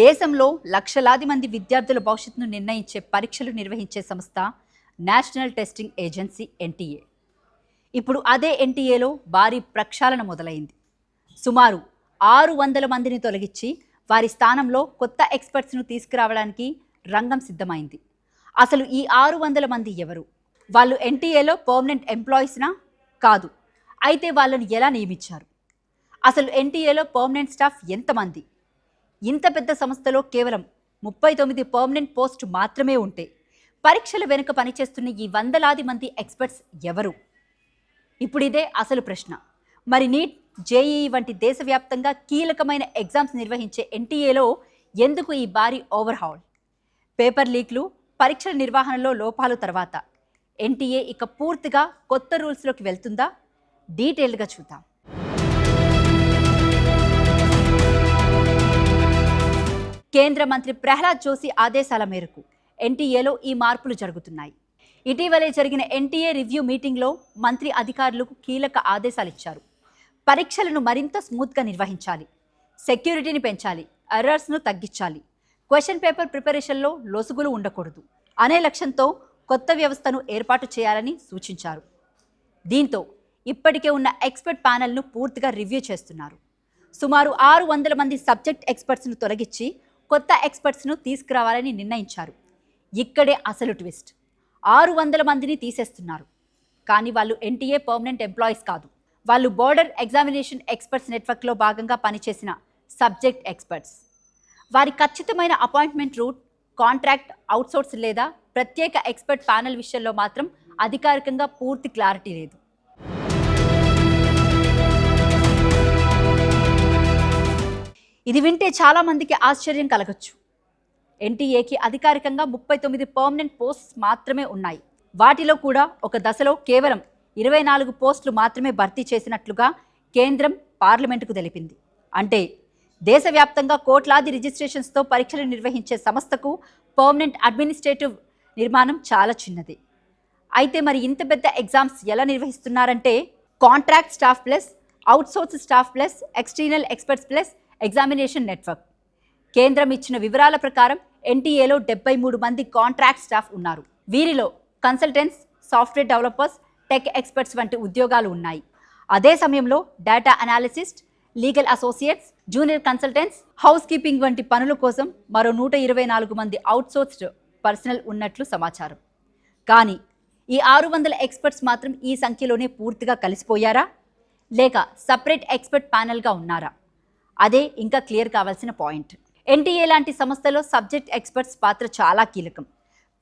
దేశంలో లక్షలాది మంది విద్యార్థుల భవిష్యత్తును నిర్ణయించే పరీక్షలు నిర్వహించే సంస్థ నేషనల్ టెస్టింగ్ ఏజెన్సీ ఎన్టీఏ. ఇప్పుడు అదే ఎన్టీఏలో భారీ ప్రక్షాళన మొదలైంది. సుమారు 600 మందిని తొలగించి వారి స్థానంలో కొత్త ఎక్స్పర్ట్స్ను తీసుకురావడానికి రంగం సిద్ధమైంది. అసలు ఈ 600 మంది ఎవరు? వాళ్ళు ఎన్టీఏలో పర్మనెంట్ ఎంప్లాయీస్నా? కాదు. అయితే వాళ్ళని ఎలా నియమించారు? అసలు ఎన్టీఏలో పర్మనెంట్ స్టాఫ్ ఎంతమంది? ఇంత పెద్ద సంస్థలో కేవలం 39 పర్మనెంట్ పోస్టు మాత్రమే ఉంటే పరీక్షల వెనుక పనిచేస్తున్న ఈ వందలాది మంది ఎక్స్పర్ట్స్ ఎవరు? ఇప్పుడు ఇదే అసలు ప్రశ్న. మరి నీట్, జేఈఈ వంటి దేశవ్యాప్తంగా కీలకమైన ఎగ్జామ్స్ నిర్వహించే ఎన్టీఏలో ఎందుకు ఈ భారీ ఓవర్హాల్? పేపర్ లీక్లు, పరీక్షల నిర్వహణలో లోపాలు తర్వాత ఎన్టీఏ ఇక పూర్తిగా కొత్త రూల్స్లోకి వెళ్తుందా? డీటెయిల్గా చూద్దాం. కేంద్ర మంత్రి ప్రహ్లాద్ జోషి ఆదేశాల మేరకు ఎన్టీఏలో ఈ మార్పులు జరుగుతున్నాయి. ఇటీవలే జరిగిన ఎన్టీఏ రివ్యూ మీటింగ్లో మంత్రి అధికారులకు కీలక ఆదేశాలు ఇచ్చారు. పరీక్షలను మరింత స్మూత్గా నిర్వహించాలి, సెక్యూరిటీని పెంచాలి, ఎర్రర్స్ను తగ్గించాలి, క్వశ్చన్ పేపర్ ప్రిపరేషన్లో లొసుగులు ఉండకూడదు అనే లక్ష్యంతో కొత్త వ్యవస్థను ఏర్పాటు చేయాలని సూచించారు. దీంతో ఇప్పటికే ఉన్న ఎక్స్పర్ట్ ప్యానెల్ను పూర్తిగా రివ్యూ చేస్తున్నారు. సుమారు 600 మంది సబ్జెక్ట్ ఎక్స్పర్ట్స్ను తొలగించి కొత్త ఎక్స్పర్ట్స్ను తీసుకురావాలని నిర్ణయించారు. ఇక్కడే అసలు ట్విస్ట్. 600 మందిని తీసేస్తున్నారు, కానీ వాళ్ళు ఎన్టీఏ పర్మనెంట్ ఎంప్లాయీస్ కాదు. వాళ్ళు బోర్డర్ ఎగ్జామినేషన్ ఎక్స్పర్ట్స్ నెట్వర్క్లో భాగంగా పనిచేసిన సబ్జెక్ట్ ఎక్స్పర్ట్స్. వారి ఖచ్చితమైన అపాయింట్మెంట్ రూట్, కాంట్రాక్ట్, అవుట్సోర్స్ లేదా ప్రత్యేక ఎక్స్పర్ట్ ప్యానెల్ విషయంలో మాత్రం అధికారికంగా పూర్తి క్లారిటీ లేదు. ఇది వింటే చాలామందికి ఆశ్చర్యం కలగచ్చు. ఎన్టీఏకి అధికారికంగా 39 పర్మనెంట్ పోస్ట్స్ మాత్రమే ఉన్నాయి. వాటిలో కూడా ఒక దశలో కేవలం 24 పోస్టులు మాత్రమే భర్తీ చేసినట్లుగా కేంద్రం పార్లమెంటుకు తెలిపింది. అంటే దేశవ్యాప్తంగా కోట్లాది రిజిస్ట్రేషన్స్తో పరీక్షలు నిర్వహించే సంస్థకు పర్మనెంట్ అడ్మినిస్ట్రేటివ్ నిర్మాణం చాలా చిన్నది. అయితే మరి ఇంత పెద్ద ఎగ్జామ్స్ ఎలా నిర్వహిస్తున్నారంటే contract staff plus outsource staff plus external experts plus examination network. కేంద్రం ఇచ్చిన వివరాల ప్రకారం ఎన్టీఏలో 73 మంది కాంట్రాక్ట్ స్టాఫ్ ఉన్నారు. వీరిలో consultants, software developers, tech experts వంటి ఉద్యోగాలు ఉన్నాయి. అదే సమయంలో data analyst, legal associates, junior consultants, house keeping వంటి పనుల కోసం మరో 124 మంది అవుట్సోర్స్డ్ పర్సనల్ ఉన్నట్లు సమాచారం. కానీ ఈ 600 ఎక్స్పర్ట్స్ మాత్రం ఈ సంఖ్యలోనే పూర్తిగా కలిసిపోయారా, లేక సపరేట్ ఎక్స్పర్ట్ ప్యానెల్గా ఉన్నారా? అదే ఇంకా క్లియర్ కావాల్సిన పాయింట్. ఎన్టీఏ లాంటి సంస్థలో సబ్జెక్ట్ ఎక్స్పర్ట్స్ పాత్ర చాలా కీలకం.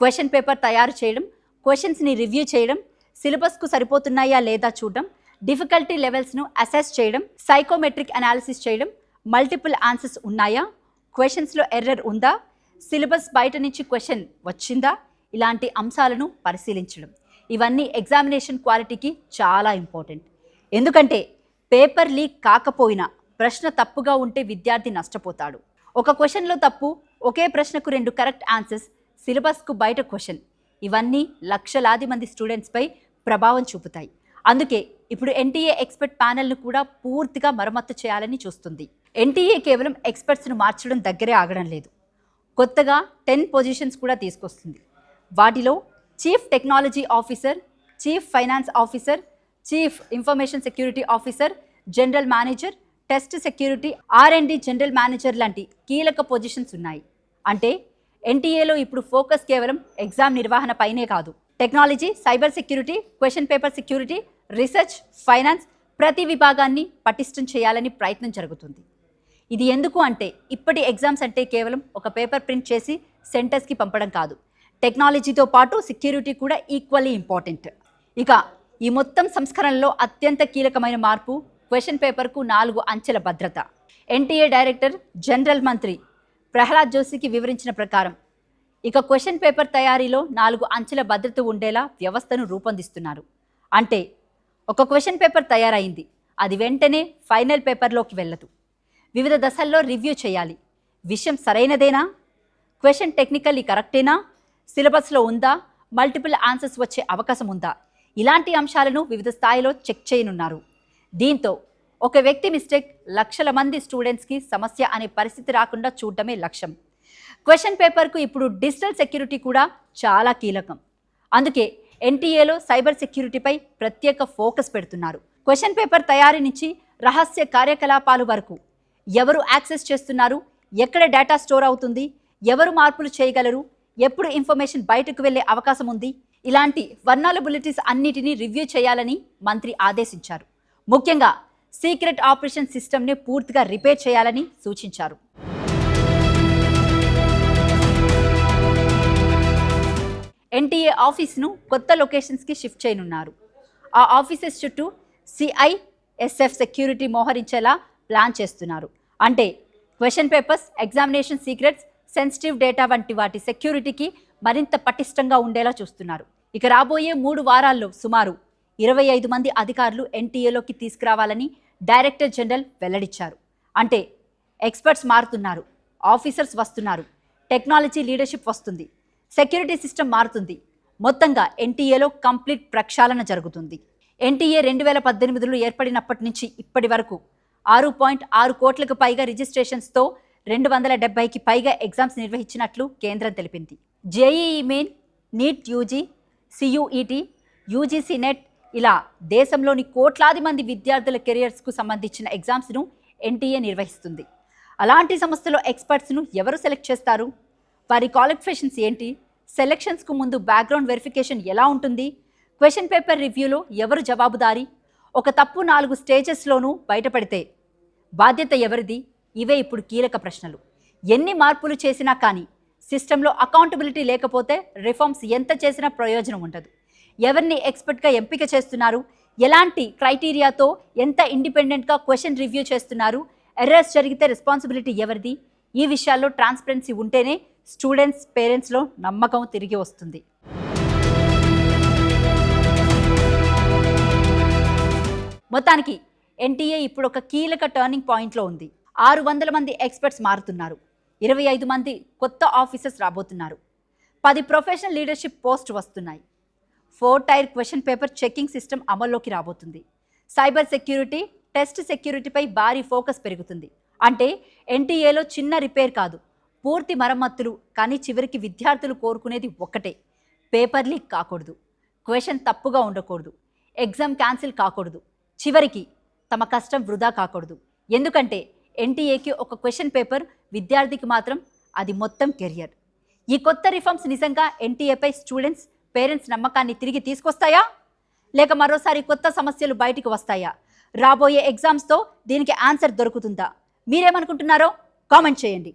క్వశ్చన్ పేపర్ తయారు చేయడం, క్వశ్చన్స్ని రివ్యూ చేయడం, సిలబస్కు సరిపోతున్నాయా లేదా చూడడం, డిఫికల్టీ లెవెల్స్ను అసెస్ చేయడం, సైకోమెట్రిక్ అనాలిసిస్ చేయడం, మల్టిపుల్ ఆన్సర్స్ ఉన్నాయా, క్వశ్చన్స్లో ఎర్రర్ ఉందా, సిలబస్ బయట నుంచి క్వశ్చన్ వచ్చిందా, ఇలాంటి అంశాలను పరిశీలించడం. ఇవన్నీ ఎగ్జామినేషన్ క్వాలిటీకి చాలా ఇంపార్టెంట్. ఎందుకంటే పేపర్ లీక్ కాకపోయినా ప్రశ్న తప్పుగా ఉంటే విద్యార్థి నష్టపోతాడు. ఒక క్వశ్చన్లో తప్పు, ఒకే ప్రశ్నకు 2 కరెక్ట్ ఆన్సర్స్, సిలబస్కు బయట క్వశ్చన్, ఇవన్నీ లక్షలాది మంది స్టూడెంట్స్పై ప్రభావం చూపుతాయి. అందుకే ఇప్పుడు ఎన్టీఏ ఎక్స్పర్ట్ ప్యానెల్ను కూడా పూర్తిగా మరమ్మతు చేయాలని చూస్తుంది. ఎన్టీఏ కేవలం ఎక్స్పర్ట్స్ను మార్చడం దగ్గరే ఆగడం లేదు. కొత్తగా 10 పొజిషన్స్ కూడా తీసుకొస్తుంది. వాటిలో chief technology officer, chief finance officer, chief information security officer, general manager, test security, R&D general manager లాంటి కీలక పొజిషన్స్ ఉన్నాయి. అంటే ఎన్టీఏలో ఇప్పుడు ఫోకస్ కేవలం ఎగ్జామ్ నిర్వహణ పైనే కాదు, technology, cyber security, question paper security, research, finance, ప్రతి విభాగాన్ని పటిష్టం చేయాలని ప్రయత్నం జరుగుతుంది. ఇది ఎందుకు అంటే ఇప్పటి ఎగ్జామ్స్ అంటే కేవలం ఒక పేపర్ ప్రింట్ చేసి సెంటర్స్కి పంపడం కాదు. టెక్నాలజీతో పాటు సెక్యూరిటీ కూడా ఈక్వల్లీ ఇంపార్టెంట్. ఇక ఈ మొత్తం సంస్కరణలో అత్యంత కీలకమైన మార్పు క్వశ్చన్ పేపర్కు 4 అంచెల భద్రత. ఎన్టీఏ డైరెక్టర్ జనరల్ మంత్రి ప్రహ్లాద్ జోషికి వివరించిన ప్రకారం ఇక క్వశ్చన్ పేపర్ తయారీలో 4 అంచెల భద్రత ఉండేలా వ్యవస్థను రూపొందిస్తున్నారు. అంటే ఒక క్వశ్చన్ పేపర్ తయారైంది, అది వెంటనే ఫైనల్ పేపర్లోకి వెళ్ళదు. వివిధ దశల్లో రివ్యూ చేయాలి. విషయం సరైనదేనా, క్వశ్చన్ టెక్నికల్లీ కరెక్టేనా, సిలబస్లో ఉందా, మల్టిపుల్ ఆన్సర్స్ వచ్చే అవకాశం ఉందా, ఇలాంటి అంశాలను వివిధ స్థాయిలో చెక్ చేయనున్నారు. దీంతో ఒక వ్యక్తి మిస్టేక్ లక్షల మంది స్టూడెంట్స్కి సమస్య అనే పరిస్థితి రాకుండా చూడటమే లక్ష్యం. క్వశ్చన్ పేపర్కు ఇప్పుడు డిజిటల్ సెక్యూరిటీ కూడా చాలా కీలకం. అందుకే ఎన్టీఏలో సైబర్ సెక్యూరిటీపై ప్రత్యేక ఫోకస్ పెడుతున్నారు. క్వశ్చన్ పేపర్ తయారీ నుంచి రహస్య కార్యకలాపాలు వరకు ఎవరు యాక్సెస్ చేస్తున్నారు, ఎక్కడ డేటా స్టోర్ అవుతుంది, ఎవరు మార్పులు చేయగలరు, ఎప్పుడు ఇన్ఫర్మేషన్ బయటకు వెళ్లే అవకాశం ఉంది, ఇలాంటి వల్నరబిలిటీస్ అన్నిటినీ రివ్యూ చేయాలని మంత్రి ఆదేశించారు. ముఖ్యంగా సీక్రెట్ ఆపరేషన్ సిస్టమ్ని పూర్తిగా రిపేర్ చేయాలని సూచించారు. ఎన్టీఏ ఆఫీస్ను కొత్త లొకేషన్స్కి షిఫ్ట్ చేయనున్నారు. ఆ ఆఫీసెస్ చుట్టూ CISF సెక్యూరిటీ మోహరించేలా ప్లాన్ చేస్తున్నారు. అంటే question papers, examination secrets, sensitive data వంటి వాటి సెక్యూరిటీకి మరింత పటిష్టంగా ఉండేలా చూస్తున్నారు. ఇక రాబోయే 3 వారాల్లో సుమారు 25 మంది అధికారులు ఎన్టీఏలోకి తీసుకురావాలని డైరెక్టర్ జనరల్ వెల్లడించారు. అంటే ఎక్స్పర్ట్స్ మారుతున్నారు, ఆఫీసర్స్ వస్తున్నారు, టెక్నాలజీ లీడర్షిప్ వస్తుంది, సెక్యూరిటీ సిస్టమ్ మారుతుంది. మొత్తంగా ఎన్టీఏలో కంప్లీట్ ప్రక్షాళన జరుగుతుంది. ఎన్టీఏ 2018లో ఏర్పడినప్పటి నుంచి ఇప్పటి వరకు 6.6 కోట్లకు పైగా రిజిస్ట్రేషన్స్తో 270కి పైగా ఎగ్జామ్స్ నిర్వహించినట్లు కేంద్రం తెలిపింది. JEE main, NEET UG, CUET, UGC net ఇలా దేశంలోని కోట్లాది మంది విద్యార్థుల కెరియర్స్కు సంబంధించిన ఎగ్జామ్స్ను ఎన్టీఏ నిర్వహిస్తుంది. అలాంటి సంస్థలో ఎక్స్పర్ట్స్ను ఎవరు సెలెక్ట్ చేస్తారు, వారి క్వాలిఫికేషన్స్ ఏంటి, సెలెక్షన్స్కు ముందు బ్యాక్గ్రౌండ్ వెరిఫికేషన్ ఎలా ఉంటుంది, క్వశ్చన్ పేపర్ రివ్యూలో ఎవరు జవాబుదారీ, ఒక తప్పు 4 స్టేజెస్లోనూ బయటపడితే బాధ్యత ఎవరిది? ఇవే ఇప్పుడు కీలక ప్రశ్నలు. ఎన్ని మార్పులు చేసినా కానీ సిస్టంలో అకౌంటబిలిటీ లేకపోతే రిఫార్మ్స్ ఎంత చేసినా ప్రయోజనం ఉండదు. ఎవరిని ఎక్స్పర్ట్గా ఎంపిక చేస్తున్నారు, ఎలాంటి క్రైటీరియాతో ఎంత ఇండిపెండెంట్గా క్వశ్చన్ రివ్యూ చేస్తున్నారు, ఎర్రర్స్ జరిగితే రెస్పాన్సిబిలిటీ ఎవరిది, ఈ విషయాల్లో ట్రాన్స్పరెన్సీ ఉంటేనే స్టూడెంట్స్, పేరెంట్స్లో నమ్మకం తిరిగి వస్తుంది. మొత్తానికి ఎన్టీఏ ఇప్పుడు ఒక కీలక టర్నింగ్ పాయింట్లో ఉంది. 600 మంది ఎక్స్పర్ట్స్ మారుతున్నారు, 25 మంది కొత్త ఆఫీసర్స్ రాబోతున్నారు, 10 ప్రొఫెషనల్ లీడర్షిప్ పోస్ట్ వస్తున్నాయి, 4 tier question paper checking system అమల్లోకి రాబోతుంది, సైబర్ సెక్యూరిటీ, టెస్ట్ సెక్యూరిటీపై భారీ ఫోకస్ పెరుగుతుంది. అంటే ఎన్టీఏలో చిన్న రిపేర్ కాదు, పూర్తి మరమ్మతులు. కానీ చివరికి విద్యార్థులు కోరుకునేది ఒక్కటే, పేపర్ లీక్ కాకూడదు, క్వశ్చన్ తప్పుగా ఉండకూడదు, ఎగ్జామ్ క్యాన్సిల్ కాకూడదు, చివరికి తమ కష్టం వృధా కాకూడదు. ఎందుకంటే ఎన్టీఏకి ఒక క్వశ్చన్ పేపర్, విద్యార్థికి మాత్రం అది మొత్తం కెరియర్. ఈ కొత్త రిఫార్మ్స్ నిజంగా ఎన్టీఏపై స్టూడెంట్స్, పేరెంట్స్ నమ్మకాన్ని తిరిగి తీసుకొస్తాయా, లేక మరోసారి కొత్త సమస్యలు బయటికి వస్తాయా? రాబోయే ఎగ్జామ్స్తో దీనికి ఆన్సర్ దొరుకుతుందా? మీరేమనుకుంటున్నారో కామెంట్ చేయండి.